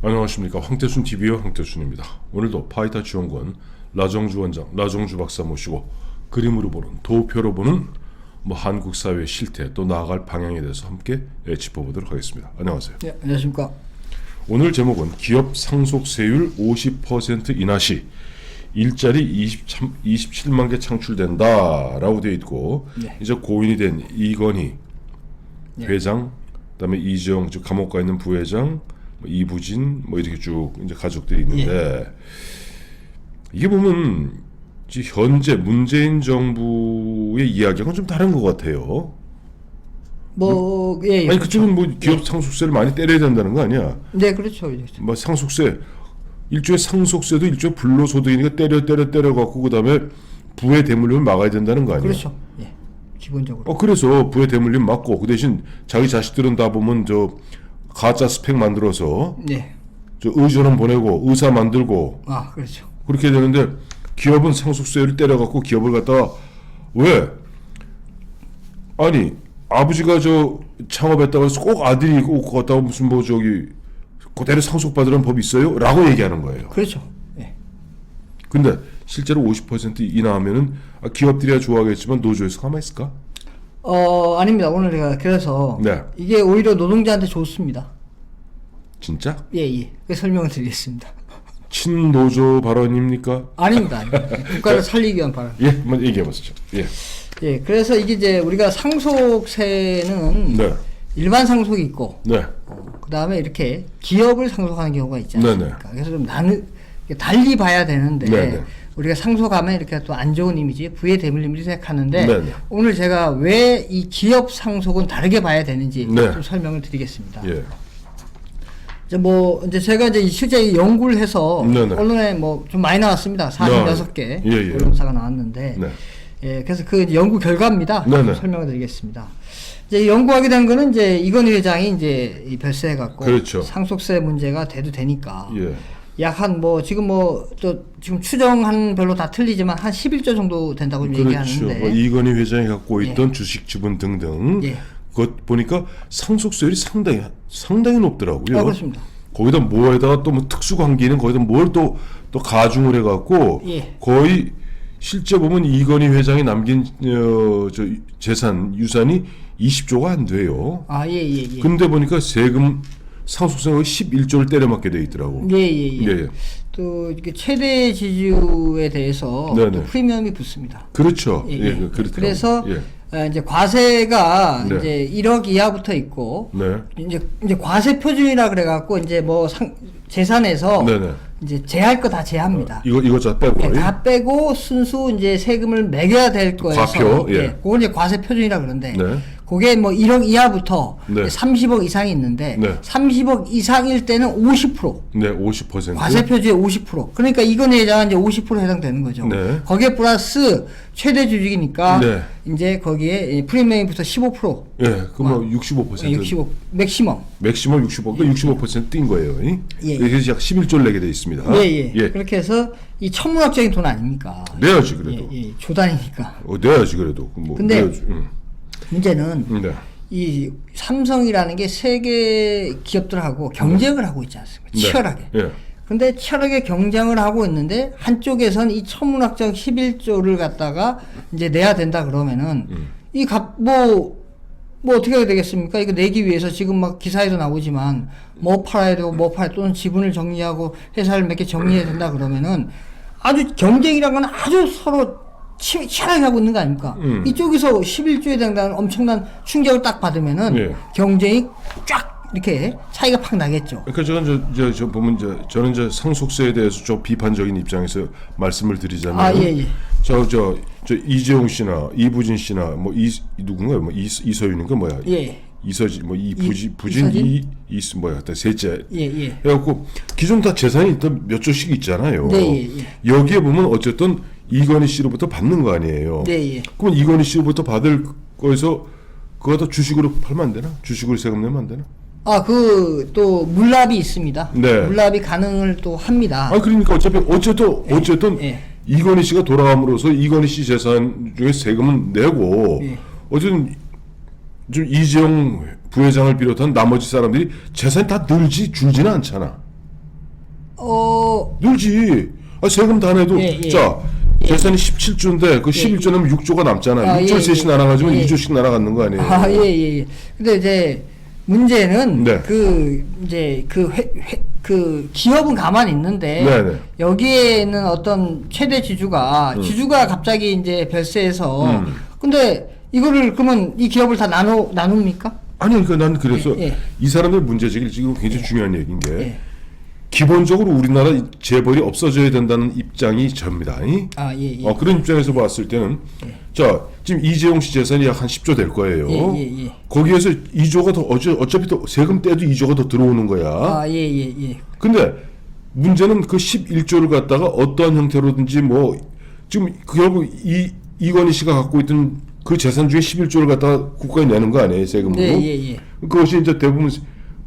안녕하십니까. 황태순 TV의 황태순입니다. 오늘도 파이터 지원군 라정주 원장, 라정주 박사 모시고 그림으로 보는, 도표로 보는 한국 사회의 실태, 또 나아갈 방향에 대해서 함께 짚어보도록 하겠습니다. 안녕하세요. 네, 안녕하십니까. 오늘 제목은 기업 상속세율 50% 인하 시 일자리 27만 개 창출된다라고 되어 있고, 네. 이제 고인이 된 이건희 네. 회장, 그다음에 이재용 즉 감옥 가 있는 부회장, 이부진 이렇게 쭉 이제 가족들이 있는데, 이게 보면 현재 문재인 정부의 이야기하고는 좀 다른 것 같아요. 예. 아니 그쪽은 기업 상속세를 많이 때려야 된다는 거 아니야? 네, 그렇죠. 상속세 일종의 상속세도 일종의 불로소득이니까 때려 갖고 그다음에 부의 대물림을 막아야 된다는 거 아니야? 그렇죠. 예. 기본적으로. 그래서 부의 대물림 막고 그 대신 자기 자식들은 다 보면 가짜 스펙 만들어서 네. 의전원 보내고 의사 만들고 그렇죠. 그렇게 되는데, 기업은 상속세를 때려갖고 기업을 갖다가 왜? 아니 아버지가 창업했다고 해서 꼭 아들이 꼭 갖다가 무슨 그대로 상속받으라는 법이 있어요? 라고 얘기하는 거예요. 그렇죠. 예. 근데 실제로 50% 인하하면은 기업들이야 좋아하겠지만 노조에서 가만히 있을까? 아닙니다. 오늘 제가 그래서 네. 이게 오히려 노동자한테 좋습니다. 진짜? 예. 그 설명을 드리겠습니다. 친노조 발언입니까? 아닙니다. 국가를 살리기 위한 발언. 예, 한번 얘기해보시죠. 예. 예. 그래서 이게 이제 우리가 상속세는 네. 일반 상속이 있고, 네. 그 다음에 이렇게 기업을 상속하는 경우가 있지 않습니까? 네네. 그래서 좀 달리 봐야 되는데, 네네. 우리가 상속하면 이렇게 또 안 좋은 이미지, 부의 대물림을 생각하는데, 네네. 오늘 제가 왜 이 기업 상속은 다르게 봐야 되는지 네. 좀 설명을 드리겠습니다. 예. 이제 제가 실제 연구를 해서 네네. 언론에 좀 많이 나왔습니다. 46개 예. 언론사가 나왔는데, 네. 예, 그래서 그 연구 결과입니다. 네네. 좀 설명을 드리겠습니다. 이제 연구하게 된 거는 이건희 회장이 이 별세해갖고 그렇죠. 상속세 문제가 돼도 되니까 예. 약 지금 추정한 별로 다 틀리지만 한 11조 정도 된다고 그렇죠. 얘기하는데, 이건희 회장이 갖고 있던 주식 지분 등등, 예. 그것 보니까 상속세율이 상당히 높더라고요. 그렇습니다. 거기다 뭐에다가 또 특수관계는 거기다 뭘 또 가중을 해갖고, 예. 거의 실제 보면 이건희 회장이 남긴 유산이 20조가 안 돼요. 예. 근데 보니까 상속세가 11조를 때려맞게 돼 있더라고. 예. 또 이게 최대 지주에 대해서 네네. 또 프리미엄이 붙습니다. 그렇죠. 예. 그렇더라고요. 그래서 예. 이제 과세가 네. 이제 1억 이하부터 있고, 네. 이제 과세 표준이라 그래갖고 재산에서 네네. 이제 제할 거 다 제합니다. 이거 다 빼고. 네, 다 빼고 순수 이제 세금을 매겨야 될 거에서, 과표, 예. 그걸 이제 과세 표준이라 그러는데, 네. 그게 1억 이하부터 네. 30억 이상이 있는데, 네. 30억 이상일 때는 50%. 네, 50%. 과세 표준의 50%. 그러니까 이건희 회장은 이제 50% 해당되는 거죠. 네. 거기에 플러스 최대 주주이니까, 네. 이제 거기에 프리미엄부터 15%. 예, 그럼 65%. 65, 맥시멈. 맥시멈 65%, 그러니까 65% 뛴 거예요. 예. 그래서 약 11조를 내게 돼 있습니다. 예. 그렇게 해서 이 천문학적인 돈 아닙니까? 내야지 그래도. 예. 조단이니까. 내야지 그래도. 근데 내야지. 문제는 네. 이 삼성이라는 게 세계 기업들하고 경쟁을 하고 있지 않습니까? 치열하게. 예. 근데 치열하게 경쟁을 하고 있는데 한쪽에선 이 천문학적 11조를 갖다가 이제 내야 된다 그러면은 어떻게 해야 되겠습니까? 이거 내기 위해서 지금 기사에도 나오지만 팔아야 되고 또는 지분을 정리하고 회사를 몇 개 정리해야 된다 그러면은 아주 경쟁이란 건 아주 서로 치열하게 하고 있는 거 아닙니까? 이쪽에서 11조에 해당되는 엄청난 충격을 딱 받으면은 예. 경쟁이 쫙 이렇게 차이가 팍 나겠죠. 그러니까 저는 보면 저는 상속세에 대해서 좀 비판적인 입장에서 말씀을 드리자면, 예. 저 이재용 씨나 이부진 씨나 누군가요? 이서윤인가 뭐야? 예. 이서진 셋째. 예. 그래갖고 기존 다 재산이 일단 몇 조씩 있잖아요. 네, 예. 여기에 보면 어쨌든 이건희 씨로부터 받는 거 아니에요. 네. 그럼 이건희 씨로부터 받을 거에서 그거 다 주식으로 팔면 안 되나? 주식으로 세금 내면 안 되나? 또 물납이 있습니다. 네. 물납이 가능을 또 합니다. 그러니까 어쨌든 예. 이건희 씨가 돌아감으로써 이건희 씨 재산 중에 세금은 내고, 예. 어쨌든 좀 이재용 부회장을 비롯한 나머지 사람들이 재산이 다 줄지는 않잖아. 늘지. 세금 다 내도 예, 예. 자 재산이 17조인데 그 11조는 6조가 남잖아요. 아, 6조 예, 셋이 예. 날아가지면 예. 2조씩 날아가는 거 아니에요? 아, 예, 예, 예. 근데 이제 문제는 네. 그 기업은 가만히 있는데 네, 네. 여기에는 어떤 최대 지주가 갑자기 이제 별세해서 근데 이거를 그러면 이 기업을 다 나눕니까? 아니 그러니까 난 그래서 예, 예. 이 사람들 문제제기를 지금 굉장히 중요한 얘기인 게 예. 기본적으로 우리나라 재벌이 없어져야 된다는 입장이 접니다. 아, 예, 예. 그런 입장에서 봤을 때는 자 지금 이재용 씨 재산이 약 한 10조 될 거예요. 예, 예, 예. 거기에서 2조가 더 어차피 또 세금 떼도 2조가 더 들어오는 거야. 아, 예, 예, 예. 근데 문제는 그 11조를 갖다가 어떠한 형태로든지 뭐 지금 결국 이건희 씨가 갖고 있던 그 재산 중에 11조를 갖다가 국가에 내는 거 아니에요, 세금으로? 네, 예, 예. 그것이 이제 대부분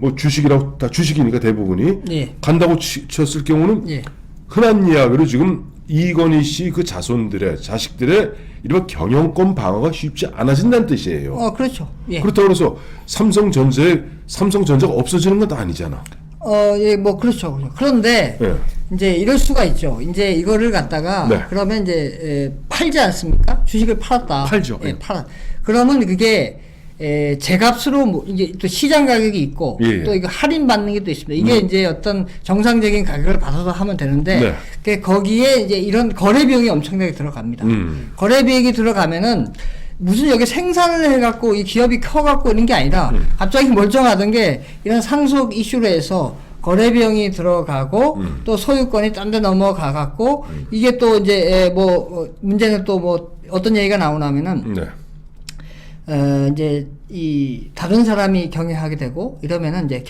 뭐 주식이라고 다 주식이니까 대부분이 예. 간다고 쳤을 경우는 예. 흔한 이야기로 지금 이건희 씨 그 자식들의 이런 경영권 방어가 쉽지 않아진다는 뜻이에요. 그렇죠. 예. 그렇다고 해서 삼성전자가 없어지는 건 아니잖아. 예, 뭐 그렇죠. 그런데 예. 이제 이럴 수가 있죠. 이제 이거를 갖다가 네. 그러면 이제 팔지 않습니까? 주식을 팔았다. 팔죠. 예, 예. 그러면 그게 제값으로 뭐 이게 또 시장 가격이 있고 예, 예. 또 이거 할인 받는 게 또 있습니다. 이게 이제 어떤 정상적인 가격을 받아서 하면 되는데 네. 거기에 이제 이런 거래 비용이 엄청나게 들어갑니다. 거래 비용이 들어가면은 무슨 여기 생산을 해갖고 이 기업이 커갖고 이런 게 아니라 갑자기 멀쩡하던 게 이런 상속 이슈로 해서 거래 비용이 들어가고 또 소유권이 딴 데 넘어가갖고 이게 또 이제 문제는 또 뭐 어떤 얘기가 나오냐면은 네. 이제 이 다른 사람이 경영하게 되고 이러면은 이제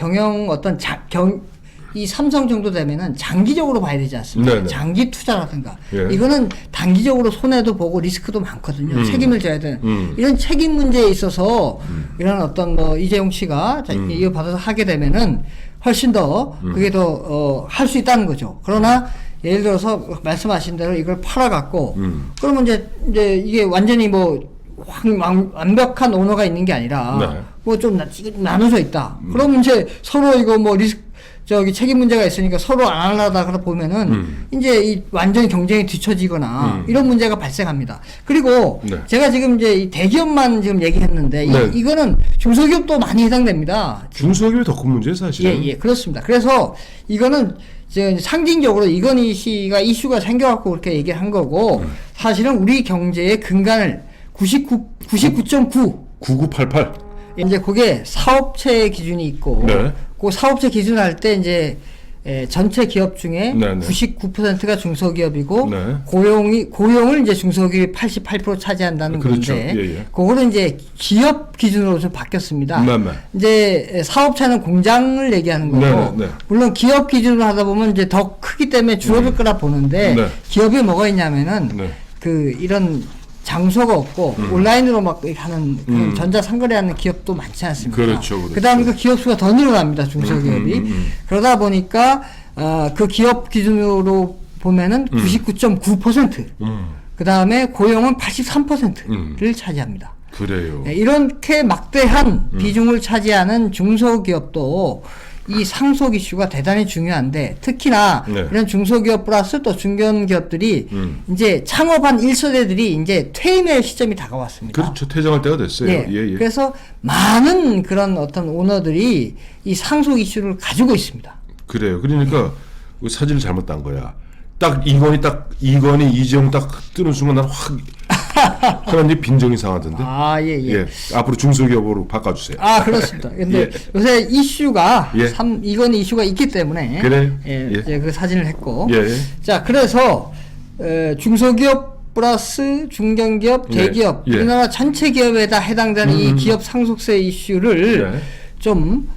이 삼성 정도 되면은 장기적으로 봐야 되지 않습니까? 네네. 장기 투자라든가 예. 이거는 단기적으로 손해도 보고 리스크도 많거든요. 책임을 져야 되는 이런 책임 문제에 있어서 이런 어떤 뭐 이재용 씨가 이거 받아서 하게 되면은 훨씬 더 그게 더 할 수 있다는 거죠. 그러나 예를 들어서 말씀하신 대로 이걸 팔아갖고 그러면 이제 이게 완전히 뭐 완벽한 오너가 있는 게 아니라 네. 뭐 좀 나눠져 있다. 그러면 이제 서로 이거 뭐 책임 문제가 있으니까 서로 안 하려다 그러 보면은 이제 이 완전히 경쟁이 뒤처지거나 이런 문제가 발생합니다. 그리고 네. 제가 지금 이제 이 대기업만 지금 얘기했는데 네. 이거는 중소기업도 많이 해당됩니다. 중소기업이 더 큰 문제예요, 사실은. 예, 그렇습니다. 그래서 이거는 이제 상징적으로 이건희 씨가 이슈가 생겨갖고 그렇게 얘기를 한 거고 사실은 우리 경제의 근간을 99.9 9988. 이제 그게 사업체 기준이 있고 네. 그 사업체 기준을 할 때 이제 전체 기업 중에 네, 네. 99%가 중소기업이고 네. 고용을 이제 중소기업이 88% 차지한다는 그렇죠. 건데 예, 예. 그거는 이제 기업 기준으로 좀 바뀌었습니다. 네, 네. 이제 사업체는 공장을 얘기하는 거고 네, 네, 네. 물론 기업 기준으로 하다 보면 이제 더 크기 때문에 줄어들 거라 보는데 네. 기업이 뭐가 있냐면은 네. 그 이런 장소가 없고 온라인으로 막 하는 그런 전자상거래하는 기업도 많지 않습니까? 그렇죠. 그다음에 그 기업 수가 더 늘어납니다. 중소기업이. 그러다 보니까 그 기업 기준으로 보면은 99.9%. 그다음에 고용은 83%를 차지합니다. 그래요. 네, 이렇게 막대한 비중을 차지하는 중소기업도 이 상속 이슈가 대단히 중요한데 특히나 네. 이런 중소기업 플러스 또 중견기업들이 이제 창업한 1세대들이 이제 퇴임의 시점이 다가왔습니다. 그렇죠. 퇴장할 때가 됐어요. 예. 예, 예. 그래서 많은 그런 어떤 오너들이 이 상속 이슈를 가지고 있습니다. 그래요. 그러니까 그 사진을 잘못 딴 거야. 이건희 이재용 딱 뜨는 순간 난 확 하나님 빈정이 상하던데. 아, 예. 예. 앞으로 중소기업으로 바꿔주세요. 아, 그렇습니다. 근데 예. 요새 이슈가 예. 이건 이슈가 있기 때문에 그래요? 예, 예. 이제 그 사진을 했고 예, 예. 자, 그래서 중소기업 플러스 중견기업, 예. 대기업 예. 우리나라 전체 기업에다 해당되는 이 기업 상속세 이슈를 네. 좀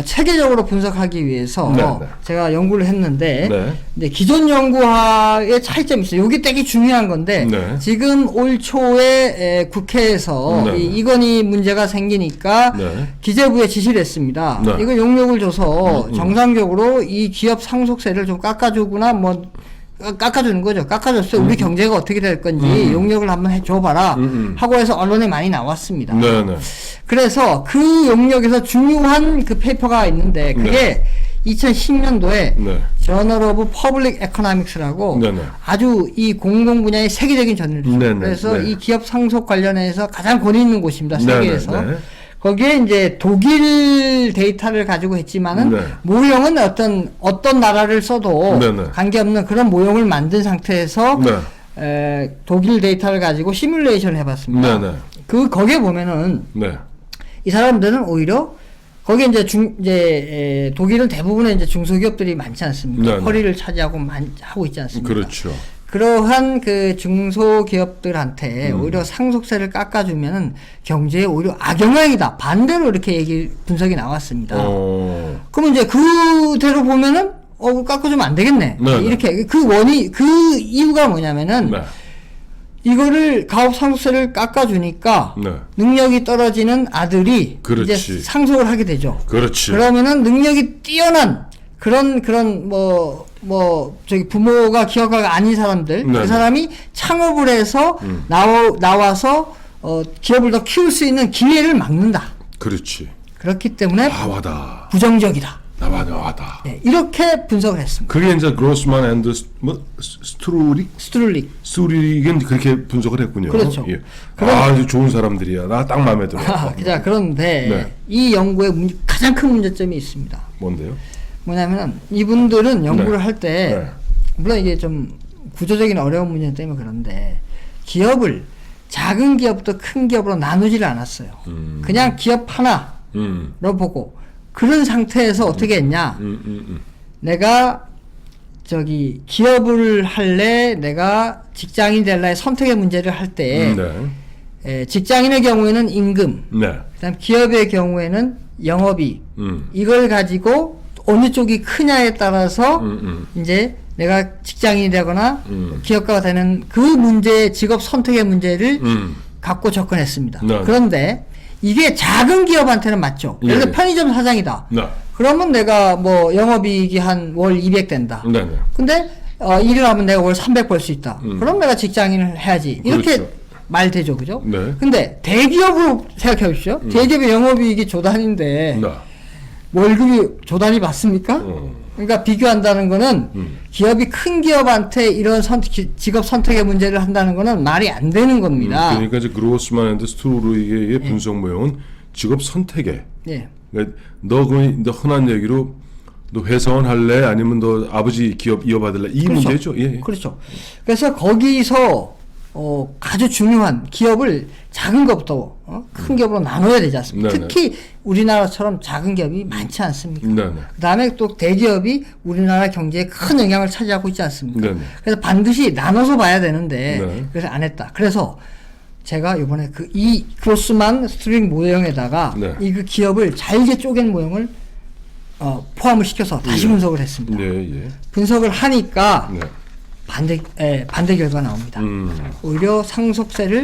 체계적으로 분석하기 위해서 네, 네. 제가 연구를 했는데 네. 이제 기존 연구와의 차이점이 있어요. 이게 되게 중요한 건데 네. 지금 올 초에 국회에서 네. 이건희 문제가 생기니까 네. 기재부에 지시를 했습니다. 네. 이거 용역을 줘서 정상적으로 이 기업 상속세를 좀 깎아주거나 뭐 깎아주는 거죠. 깎아줬어요. 우리 경제가 어떻게 될 건지 용역을 한번 해줘봐라 하고 해서 언론에 많이 나왔습니다. 네, 네. 그래서 그 용역에서 중요한 그 페이퍼가 있는데 그게 2010년도에 네. 저널 오브 퍼블릭 에코노믹스라고 네네. 아주 이 공공 분야의 세계적인 저널이죠. 네네. 그래서 네. 이 기업 상속 관련해서 가장 권위 있는 곳입니다. 세계에서. 네네. 거기에 이제 독일 데이터를 가지고 했지만은 네. 모형은 어떤 나라를 써도 네네. 관계없는 그런 모형을 만든 상태에서 네. 독일 데이터를 가지고 시뮬레이션을 해봤습니다. 네네. 거기에 보면은 네. 이 사람들은 오히려 거기에 독일은 대부분의 이제 중소기업들이 많지 않습니까? 네네. 허리를 차지하고 하고 있지 않습니까? 그렇죠. 그러한 그 중소기업들한테 오히려 상속세를 깎아주면은 경제에 오히려 악영향이다. 반대로 이렇게 분석이 나왔습니다. 그러면 이제 그대로 보면은 깎아주면 안 되겠네. 네네. 이렇게 그 이유가 뭐냐면은 네. 이거를 가업 상속세를 깎아주니까 네. 능력이 떨어지는 아들이 그렇지. 이제 상속을 하게 되죠. 그렇지. 그러면은 능력이 뛰어난 그런 저기 부모가 기업가가 아닌 사람들 네네. 그 사람이 창업을 해서 나와서 기업을 더 키울 수 있는 기회를 막는다. 그렇지. 그렇기 때문에 와다. 부정적이다. 와다. 네, 이렇게 분석을 했습니다. 그게 이제 그로스만 앤드 스트루릭은 그렇게 분석을 했군요. 그렇죠. 예. 아주 좋은 사람들이야. 나 딱 마음에 들어. 자, 그런데 네. 이 연구의 가장 큰 문제점이 있습니다. 뭔데요? 뭐냐면은 이분들은 연구를 네. 할 때 네. 물론 이게 좀 구조적인 어려운 문제 때문에 그런데 기업을 작은 기업부터 큰 기업으로 나누지를 않았어요. 그냥 기업 하나로 보고 그런 상태에서 어떻게 했냐? 내가 저기 기업을 할래, 내가 직장인 될래 선택의 문제를 할 때 직장인의 경우에는 임금, 네. 그다음 기업의 경우에는 영업이익 이걸 가지고 어느 쪽이 크냐에 따라서 이제 내가 직장인이 되거나 기업가가 되는 그 문제, 직업 선택의 문제를 갖고 접근했습니다. 네. 그런데 이게 작은 기업한테는 맞죠. 예, 그래서 예. 편의점 사장이다. 네. 그러면 내가 뭐 영업이익이 한 월 200 된다. 네. 근데 일을 하면 내가 월 300 벌 수 있다. 그럼 내가 직장인을 해야지. 이렇게 그렇죠. 말되죠. 그죠? 네. 근데 대기업으로 생각해 보십시오. 대기업의 영업이익이 조단인데 네. 월급이 조단이 맞습니까? 그러니까 비교한다는 거는 기업이 큰 기업한테 이런 직업 선택의 문제를 한다는 거는 말이 안 되는 겁니다. 그러니까 이제 그로스만 앤드 스트루릭의 분석 모형은 직업 선택에. 예. 그러니까 너 흔한 얘기로 너 회사원 할래 아니면 너 아버지 기업 이어받을래 이 그렇죠. 문제죠. 예. 그렇죠. 그래서 거기서 아주 중요한 기업을 작은 것부터 큰 기업으로 나눠야 되지 않습니까? 네네. 특히 우리나라처럼 작은 기업이 많지 않습니까? 네네. 그다음에 또 대기업이 우리나라 경제에 큰 영향을 차지하고 있지 않습니까? 네네. 그래서 반드시 나눠서 봐야 되는데 네. 그래서 안 했다. 그래서 제가 이번에 이 크로스만 스트링 모형에다가 네. 이 기업을 잘게 쪼갠 모형을 포함을 시켜서 다시 예. 분석을 했습니다. 예. 분석을 하니까 네. 반대 결과가 나옵니다. 오히려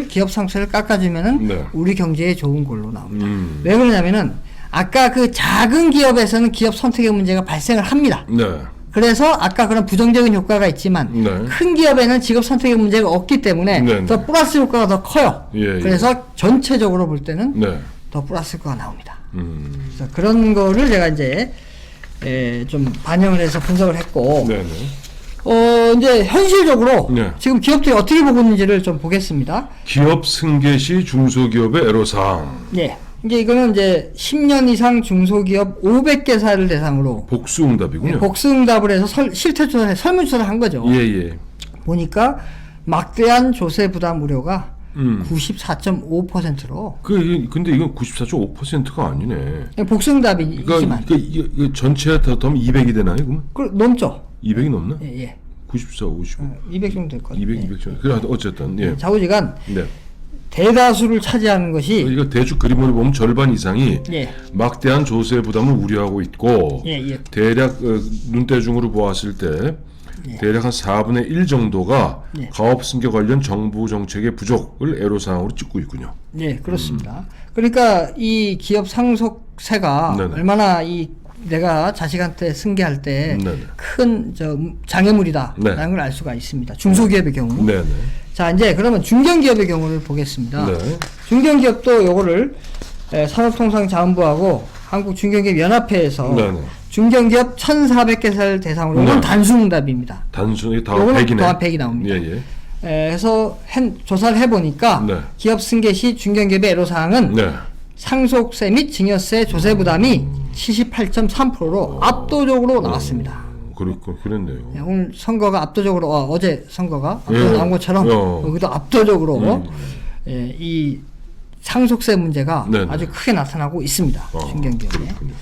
기업 상속세를 깎아주면은 네. 우리 경제에 좋은 걸로 나옵니다. 왜 그러냐면은 아까 그 작은 기업에서는 기업 선택의 문제가 발생을 합니다. 네. 그래서 아까 그런 부정적인 효과가 있지만 네. 큰 기업에는 직업 선택의 문제가 없기 때문에 네, 더 네. 플러스 효과가 더 커요. 예. 그래서 전체적으로 볼 때는 네. 더 플러스 효과가 나옵니다. 그래서 그런 거를 제가 이제 좀 반영을 해서 분석을 했고 네. 이제 현실적으로 네. 지금 기업들이 어떻게 보고 있는지를 좀 보겠습니다. 기업 승계 시 중소기업의 애로사항. 예. 이제 이거는 이제 10년 이상 중소기업 500개사를 대상으로 복수응답이군요. 복수응답을 해서 실태조사, 설문조사를 한 거죠. 예. 보니까 막대한 조세 부담 우려가 94.5%로 근데 이건 94.5%가 아니네. 복수응답이지만 그러니까 이게 전체 다 더하면 200이 되나요? 그러면? 넘죠. 200이 넘나? 예. 94, 55. 200 정도 될 것 같아요. 200 정도. 그래 어쨌든 예. 좌우지간 네. 대다수를 차지하는 것이 이거 대충 그림으로 보면 절반 이상이 예. 막대한 조세 부담을 우려하고 있고 예. 대략 눈대중으로 보았을 때 대략 한 4분의 1 정도가 예. 가업 승계 관련 정부 정책의 부족을 애로사항으로 찍고 있군요. 네, 그렇습니다. 그러니까 이 기업 상속세가 네네. 얼마나 내가 자식한테 승계할 때 네네. 큰 장애물이다라는 네. 걸 알 수가 있습니다. 중소기업의 경우. 네네. 자, 이제 그러면 중견기업의 경우를 보겠습니다. 네. 중견기업도 요거를 산업통상자원부하고 한국중견기업연합회에서 네네. 중견기업 1,400개사를 대상으로 이건 네. 단순응답입니다. 단순히 다 요거는 100이네. 또한 100이 나옵니다. 예. 그래서 조사를 해보니까 네. 기업 승계 시 중견기업의 애로사항은 네. 상속세 및 증여세 조세 부담이 78.3%로 압도적으로 나왔습니다. 그랬네요. 네, 오늘 선거가 압도적으로 어제 선거가 앞서 예. 나온 것처럼 여기도 압도적으로 이 상속세 문제가 네네. 아주 크게 나타나고 있습니다. 중견기업에. 그렇군요.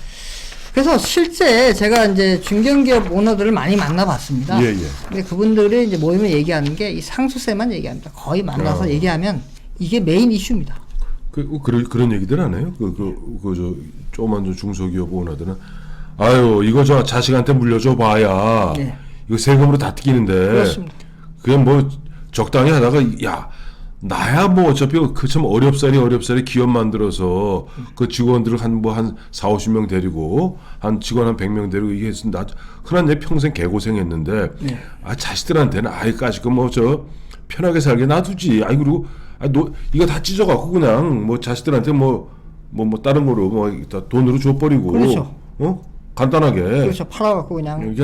그래서 실제 제가 이제 중견기업 오너들을 많이 만나봤습니다. 예. 근데 그분들이 이제 모이면 얘기하는 게 이 상속세만 얘기합니다. 거의 만나서 얘기하면 이게 메인 이슈입니다. 그런 얘기들 안 해요? 조그만 좀 중소기업 오너들은 아유 이거 저 자식한테 물려줘 봐야 네. 이거 세금으로 다 튀기는데 그렇습니다. 그냥 뭐 적당히 하다가 야 나야 뭐 어차피 그 참 어렵사리 기업 만들어서 그 직원들을 한 4, 50명 데리고 한 직원 한 100명 데리고 이게 나 흔한 내 평생 개고생했는데 네. 아 자식들한테는 까짓 뭐 저 편하게 살게 놔두지. 그리고 이거 다 찢어갖고 그냥 뭐 자식들한테 뭐 다른 거로 다 돈으로 줘버리고 그렇죠. 간단하게 그렇죠. 팔아갖고 그냥.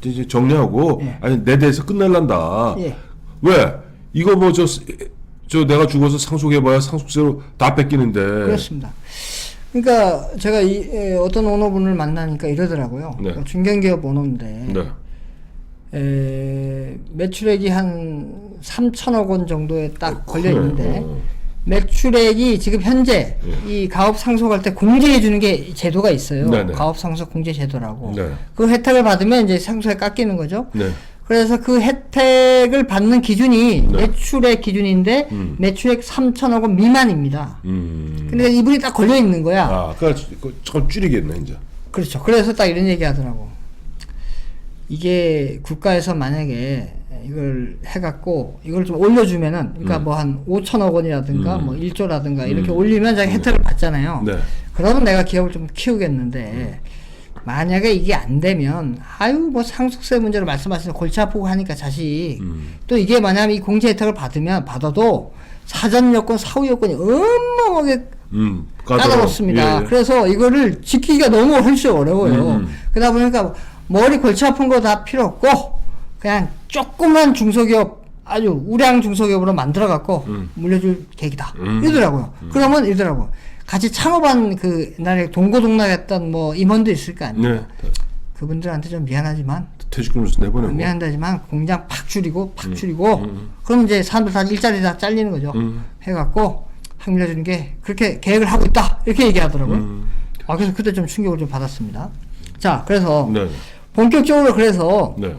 이제 정리하고 예. 내 대에서 끝낼란다. 예. 왜 이거 뭐 저 내가 죽어서 상속해봐야 상속세로 다 뺏기는데. 그렇습니다. 그러니까 제가 어떤 오너분을 만나니까 이러더라고요. 네. 중견기업 오너인데 네. 매출액이 한 3천억 원 정도에 딱 걸려 있는데 그래. 매출액이 지금 현재 이 가업 상속할 때 공제해 주는 게 제도가 있어요. 네네. 가업 상속 공제 제도라고. 네. 그 혜택을 받으면 이제 상속에 깎이는 거죠. 네. 그래서 그 혜택을 받는 기준이 네. 매출액 기준인데 매출액 3천억 원 미만입니다. 근데 이분이 딱 걸려 있는 거야. 그러니까 조금 줄이겠네 이제. 그렇죠. 그래서 딱 이런 얘기 하더라고. 이게 국가에서 만약에 이걸 해갖고 이걸 좀 올려주면은 그러니까 뭐 한 5천억 원이라든가 뭐 1조라든가 이렇게 올리면 자기 혜택을 받잖아요. 네. 그러면 내가 기업을 좀 키우겠는데 만약에 이게 안 되면 뭐 상속세 문제로 말씀하시는 골치 아프고 하니까 자식 또 이게 만약에 이 공제 혜택을 받아도 사전 여건 사후 여건이 어마어마하게 까다롭습니다. 예. 그래서 이거를 지키기가 너무 훨씬 어려워요. 그러다 보니까 머리 골치 아픈 거 다 필요 없고 그냥 조그만 중소기업 아주 우량 중소기업으로 만들어 갖고 물려줄 계획이다 이러더라고요. 그러면 이러더라고. 같이 창업한 그 옛날에 동고동락했던 뭐 임원도 있을 거 아닙니까? 네. 그분들한테 좀 미안하지만 퇴직금에서 내보내고. 미안하지만 공장 팍 줄이고 그럼 이제 사람들 다 일자리 다 잘리는 거죠. 해갖고 확 밀려주는 게 그렇게 계획을 하고 있다 이렇게 얘기하더라고요. 그래서 그때 좀 충격을 좀 받았습니다. 자, 그래서 네. 본격적으로 그래서 네.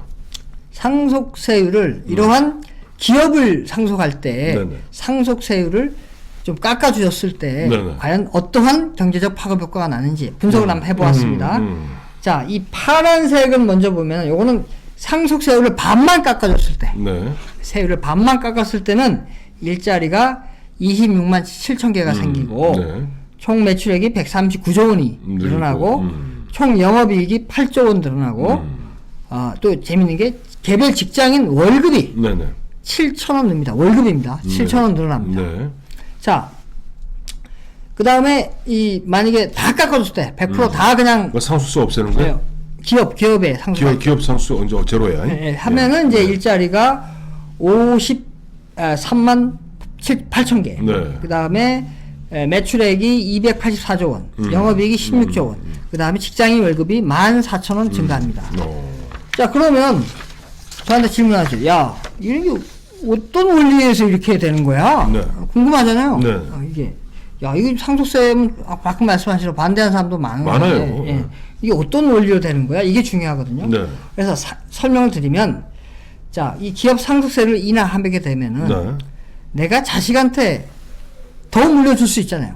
상속세율을 이러한 기업을 상속할 때 네네. 상속세율을 좀 깎아주셨을 때 네네. 과연 어떠한 경제적 파급 효과가 나는지 분석을 한번 해보았습니다. 자, 이 파란색은 먼저 보면 요거는 상속세율을 반만 깎아줬을 때 네. 세율을 반만 깎았을 때는 일자리가 26만 7천 개가 생기고 네. 총 매출액이 139조 원이 늘어나고 총 영업이익이 8조 원 늘어나고 또 재밌는 게 개별 직장인 월급이 네네. 7천 원 늡니다. 월급입니다. 7천 원 늘어납니다. 네. 자, 그 다음에 만약에 다 깎아줬을 때 100% 다 그냥 상속세 없애는 거예요? 기업의 상속 기업 상속세 언제 제로야? 하면은 이제 일자리가 53만 8천 개. 네. 그 다음에 매출액이 284조 원, 영업이익이 16조 원. 그 다음에 직장인 월급이 14,000원 증가합니다. 자, 그러면 저한테 질문하죠. 야, 이런 게 어떤 원리에서 이렇게 되는 거야? 네. 궁금하잖아요. 네. 이게 상속세는 방금 말씀하신 대로 반대하는 사람도 많은데 많아요. 예. 이게 어떤 원리로 되는 거야? 이게 중요하거든요. 네. 그래서 설명을 드리면, 자, 이 기업 상속세를 인하하게 되면은 네. 내가 자식한테 더 물려줄 수 있잖아요.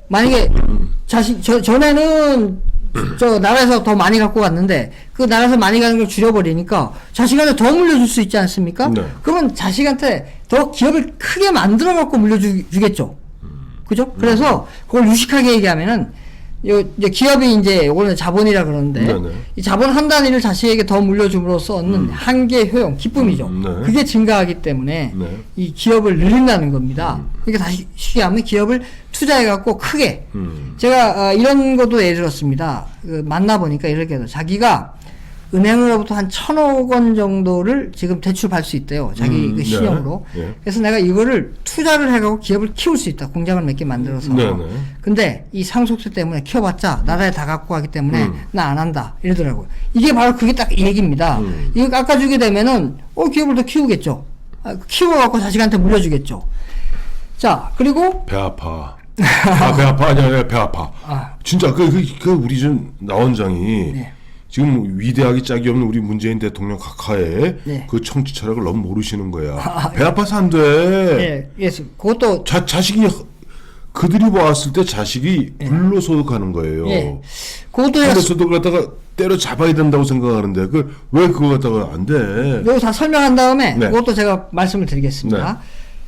만약에 전에는 저 나라에서 더 많이 갖고 갔는데 그 나라에서 많이 가는 걸 줄여버리니까 자식한테 더 물려줄 수 있지 않습니까? 네. 그러면 자식한테 더 기업을 크게 만들어 갖고 물려주겠죠. 그죠? 그래서 그걸 유식하게 얘기하면은 이제 기업이 이제 요거는 자본이라 그러는데 네네. 이 자본 한 단위를 자식에게 더 물려줌으로써 얻는 한계 효용, 기쁨이죠. 네. 그게 증가하기 때문에 네. 이 기업을 늘린다는 겁니다. 그러니까 다시 쉽게 하면 기업을 투자해갖고 크게 제가 이런 것도 예를 들었습니다. 만나보니까 이렇게 해서 자기가 은행으로부터 한 1,000억 원 정도를 지금 대출받을 수 있대요. 자기 그 신용으로. 네. 네. 그래서 내가 이거를 투자를 해가지고 기업을 키울 수 있다. 공장을 몇 개 만들어서. 네, 네. 근데 이 상속세 때문에 키워봤자 나라에 다 갖고 가기 때문에 나 안 한다. 이러더라고요. 이게 바로 그게 딱 이 얘기입니다. 이거 깎아주게 되면은 기업을 더 키우겠죠. 키워갖고 자식한테 물려주겠죠. 자, 그리고 배 아파. 배 아파. 아니야, 배 아파. 진짜, 우리 나 원장이 네. 지금 위대하기 짝이 없는 우리 문재인 대통령 각하의 네. 그 정치 철학을 너무 모르시는 거야. 배 아파서 안 돼. 예, 그래서 그것도 자식이, 그들이 보았을 때 자식이 불로소득하는 거예요. 예. 그것도 제가 불로소득을 갖다가 때려 잡아야 된다고 생각하는데, 왜 그거 갖다가 안 돼? 요거 다 설명한 다음에 네. 그것도 제가 말씀을 드리겠습니다. 네.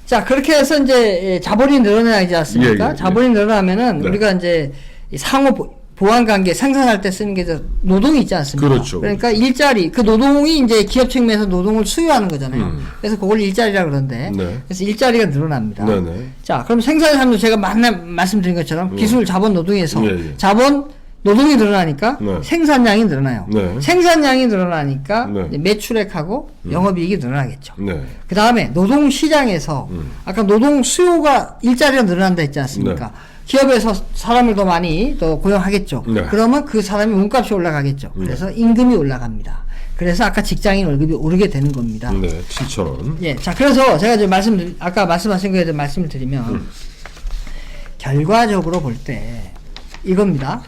자, 그렇게 해서 이제 자본이 늘어나지 않습니까? 예, 예. 자본이 늘어나면은 네. 우리가 이제 이 상호 보완 관계 생산할 때 쓰는 게 이제 노동이 있지 않습니까? 그렇죠. 그러니까 일자리, 그 노동이 이제 기업 측면에서 노동을 수요하는 거잖아요. 그래서 그걸 일자리라 그러는데 네. 그래서 일자리가 늘어납니다. 네네. 자, 그럼 생산의 삶도 제가 말씀드린 것처럼 기술, 자본, 노동에서 예, 예. 자본, 노동이 늘어나니까 네. 생산량이 늘어나요. 네. 생산량이 늘어나니까 네. 이제 매출액하고 영업이익이 늘어나겠죠. 네. 그 다음에 노동 시장에서 아까 노동 수요가 일자리가 늘어난다 했지 않습니까? 네. 기업에서 사람을 더 많이 더 고용하겠죠. 네. 그러면 그 사람이 몸값이 올라가겠죠. 그래서 임금이 올라갑니다. 그래서 아까 직장인 월급이 오르게 되는 겁니다. 네. 7,000원. 예, 자, 그래서 제가 이제 아까 말씀하신 거에 대해 말씀을 드리면, 결과적으로 볼 때, 이겁니다.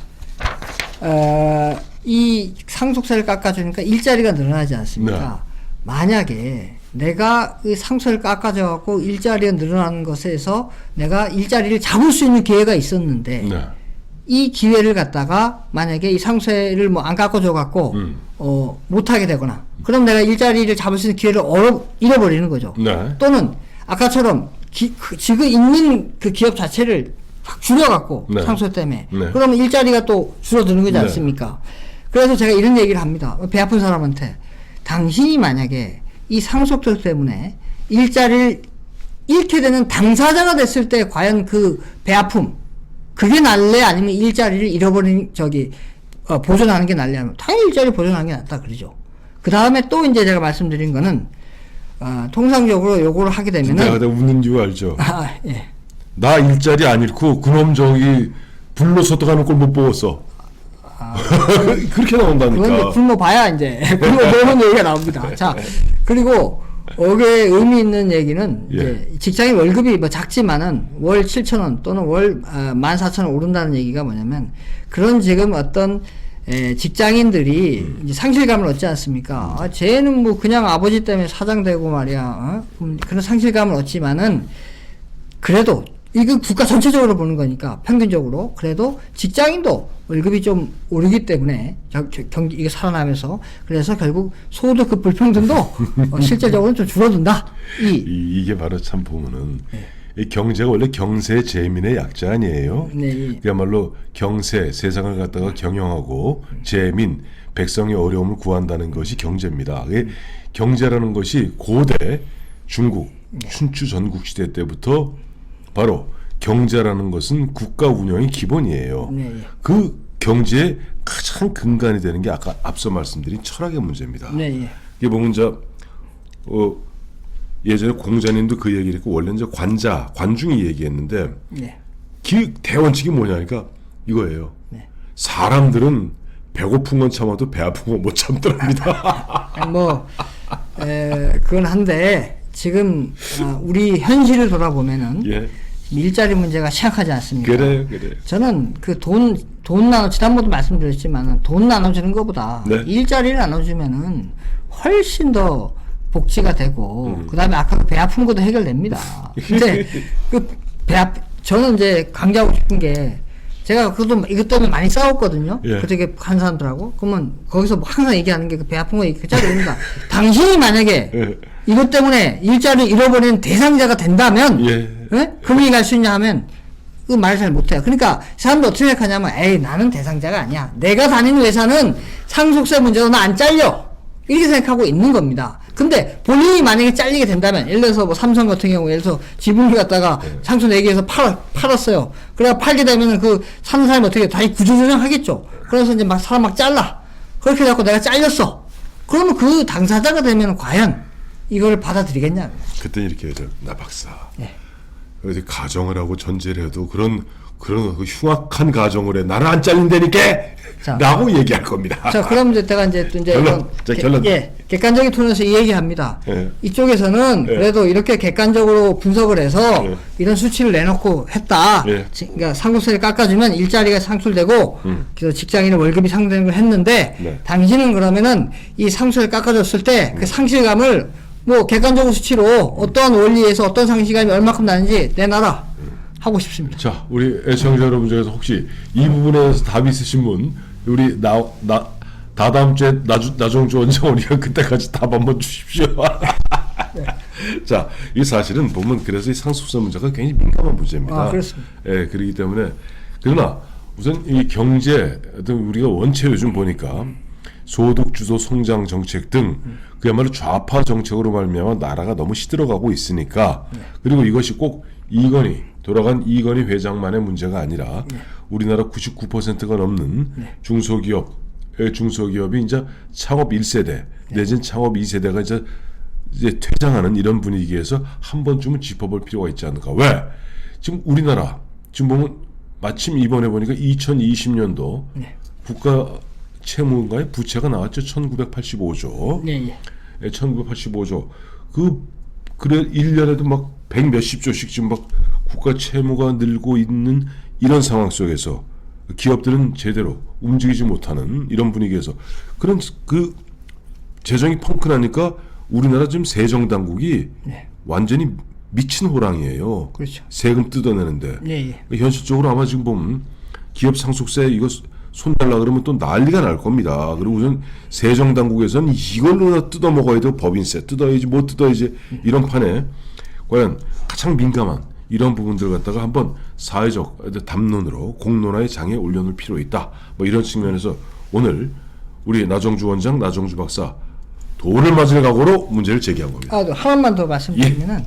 이 상속세를 깎아주니까 일자리가 늘어나지 않습니까? 네. 만약에 내가 그 상속세를 깎아줘갖고 일자리가 늘어나는 것에서 내가 일자리를 잡을 수 있는 기회가 있었는데, 네. 이 기회를 갖다가 만약에 이 상속세를 뭐 안 깎아줘갖고, 못하게 되거나, 그럼 내가 일자리를 잡을 수 있는 기회를 잃어버리는 거죠. 네. 또는 아까처럼 지금 있는 그 기업 자체를 확 줄여갖고 네. 상속세 때문에 네. 그러면 일자리가 또 줄어드는 거지 네. 않습니까? 그래서 제가 이런 얘기를 합니다. 배 아픈 사람한테 당신이 만약에 이 상속세 때문에 일자리를 잃게 되는 당사자가 됐을 때 과연 그 배 아픔 그게 날래 아니면 일자리를 잃어버린 보존하는 게 날래 하면 당연히 일자리 보존하는 게 낫다 그러죠. 그 다음에 또 이제 제가 말씀드린 거는 통상적으로 요거를 하게 되면은 내가 웃는 이유 알죠? 예. 나 일자리 안 잃고 그놈 불로소득하는 꼴 못 보겠어. 그렇게 나온다니까. 그건 이제 굶어 봐야 이제 굶어 보는 얘기가 나옵니다. 자, 그리고 여기에 의미 있는 얘기는 예. 이제 직장인 월급이 뭐 작지만은 월 7,000원 또는 월 14,000원 오른다는 얘기가 뭐냐면 그런 지금 어떤 직장인들이 이제 상실감을 얻지 않습니까? 쟤는 뭐 그냥 아버지 때문에 사장 되고 말이야. 그런 상실감을 얻지만은 그래도 이거 국가 전체적으로 보는 거니까 평균적으로 그래도 직장인도 월급이 좀 오르기 때문에 경기 이게 살아나면서 그래서 결국 소득 그 불평등도 실질적으로 좀 줄어든다. 이게 바로 참 보면은 이 경제가 원래 경세 재민의 약자 아니에요. 네. 그야말로 경세 세상을 갖다가 경영하고 재민 백성의 어려움을 구한다는 것이 경제입니다. 경제라는 것이 고대 중국 춘추 전국 시대 때부터 바로 경제라는 것은 국가 운영의 기본이에요. 네. 그 경제의 가장 근간이 되는 게 아까 앞서 말씀드린 철학의 문제입니다. 네. 이게 보면 예전에 공자님도 그 얘기를 했고 원래 이제 관중이 얘기했는데 네. 대원칙이 뭐냐니까 이거예요. 네. 사람들은 배고픈 건 참아도 배 아픈 건 못 참더랍니다. 그건 한데 지금 우리 현실을 돌아보면은 예. 일자리 문제가 심각하지 않습니까? 그래. 저는 그 돈 지난번도 말씀드렸지만 돈 나눠주는 것보다 네. 일자리를 나눠주면은 훨씬 더 복지가 되고 그다음에 아까 그 배 아픈 것도 해결됩니다. 근데 저는 이제 강조하고 싶은 게 제가 그것도 이것 때문에 많이 싸웠거든요. 예. 그때 한 사람들하고 그러면 거기서 뭐 항상 얘기하는 게 그 배 아픈 거 그자리입니다. 당신이 만약에 예. 이것 때문에 일자리를 잃어버리는 대상자가 된다면 예. 그럼 얘기할 수 있냐 하면 그 말을 잘 못해요. 그러니까 사람들 어떻게 생각하냐면 에이 나는 대상자가 아니야. 내가 다니는 회사는 상속세 문제로 나 안 잘려. 이렇게 생각하고 있는 겁니다. 근데 본인이 만약에 잘리게 된다면, 예를 들어서 뭐 삼성 같은 경우, 예를 들어서 지분을 갖다가 상수 내기해서 팔았어요. 그래 팔게 되면은 그 사는 사람이 어떻게 다시 구조조정 하겠죠. 그래서 이제 막 사람 막 잘라. 그렇게 해갖고 내가 잘렸어. 그러면 그 당사자가 되면 과연 이걸 받아들이겠냐. 그때 이렇게 해야죠. 나 박사. 예. 그래서 가정을 하고 전제를 해도 그런 그 흉악한 가정을 해. 나는 안 잘린다니까! 자. 라고 얘기할 겁니다. 자, 그럼 이제 제가 이제 결론. 이런 자, 결론. 객관적인 톤에서 이 얘기합니다. 예. 이쪽에서는 예. 그래도 이렇게 객관적으로 분석을 해서 예. 이런 수치를 내놓고 했다. 예. 그러니까 상속세를 깎아주면 일자리가 상출되고 그래서 직장인의 월급이 상승되는 걸 했는데 네. 당신은 그러면은 이 상속세를 깎아줬을 때 그 상실감을 뭐 객관적으로 수치로 어떠한 원리에서 어떤 상실감이 얼마큼 나는지 내놔라 하고 싶습니다. 자, 우리 애청자 여러분 중에서 혹시 이 부분에 대해서 답이 있으신 분, 우리 다다음 주에 나종주 원장 우리가 그때까지 답 한번 주십시오. 자, 이 사실은 보면 그래서 이 상속세 문제가 굉장히 민감한 문제입니다. 아, 그렇습니다. 예, 그렇기 때문에 그러나 우선 이 경제 우리가 원체 요즘 보니까 소득 주도 성장 정책 등 그야말로 좌파 정책으로 말미암아 나라가 너무 시들어가고 있으니까 그리고 이것이 꼭 돌아간 이건희 회장만의 문제가 아니라 우리나라 99%가 넘는 중소기업이 이제 창업 1세대 내지는 창업 2세대가 이제 퇴장하는 이런 분위기에서 한 번쯤은 짚어볼 필요가 있지 않을까. 왜? 지금 우리나라 지금 보면 마침 이번에 보니까 2020년도 국가 채무인가요? 부채가 나왔죠. 1985조. 네, 예. 1985조. 그래 1년에도 막 100 몇십 조씩 지금 막 국가 채무가 늘고 있는 이런 상황 속에서 기업들은 제대로 움직이지 못하는 이런 분위기에서 그런 그 재정이 펑크나니까 우리나라 지금 세정 당국이 완전히 미친 호랑이에요. 그렇죠. 세금 뜯어내는데 예. 현실적으로 아마 지금 보면 기업 상속세 이거 손 달라 그러면 또 난리가 날 겁니다. 그리고 우선 세정 당국에서는 이걸로 뜯어 먹어야 되고 법인세 뜯어야지 못 뜯어야지 이런 판에 과연 가장 민감한 이런 부분들 갖다가 한번 사회적 담론으로 공론화의 장에 올려놓을 필요 있다. 뭐 이런 측면에서 오늘 우리 나정주 원장, 나정주 박사 돌을 맞을 각오로 문제를 제기한 겁니다. 하나만 더 말씀드리면은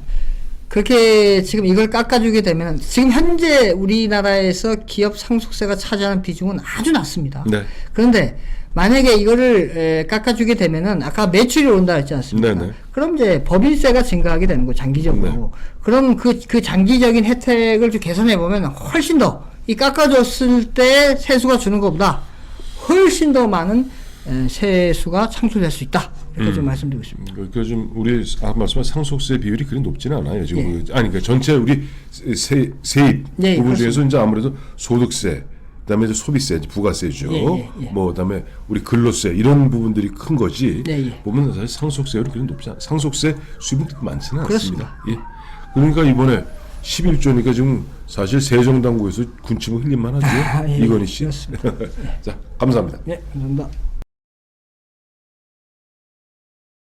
그렇게 지금 이걸 깎아주게 되면 지금 현재 우리나라에서 기업 상속세가 차지하는 비중은 아주 낮습니다. 네. 그런데 만약에 이거를 깎아주게 되면은 아까 매출이 온다 했지 않습니까? 네네. 그럼 이제 법인세가 증가하게 되는 거 장기적으로. 네. 그럼 그 장기적인 혜택을 좀 계산해 보면 훨씬 더 이 깎아줬을 때 세수가 주는 것보다 훨씬 더 많은 세수가 창출될 수 있다. 이렇게 좀 말씀드리고 싶습니다. 그 좀 우리 말씀한 상속세 비율이 그리 높지는 않아요. 지금 그러니까 전체 우리 세입 부분 중에서 이제 아무래도 소득세, 그다음에 이제 소비세, 부가세죠. 뭐 그다음에 우리 근로세 이런 부분들이 큰 거지. 보면 사실 상속세율이 그리 높지 않아. 상속세 수입은 많지는 않습니다. 예. 그러니까 이번에 11조니까 지금 사실 세정당국에서 군침을 흘릴만 하죠. 이건희 씨. 그렇습니다. 자, 감사합니다. 네, 감사합니다.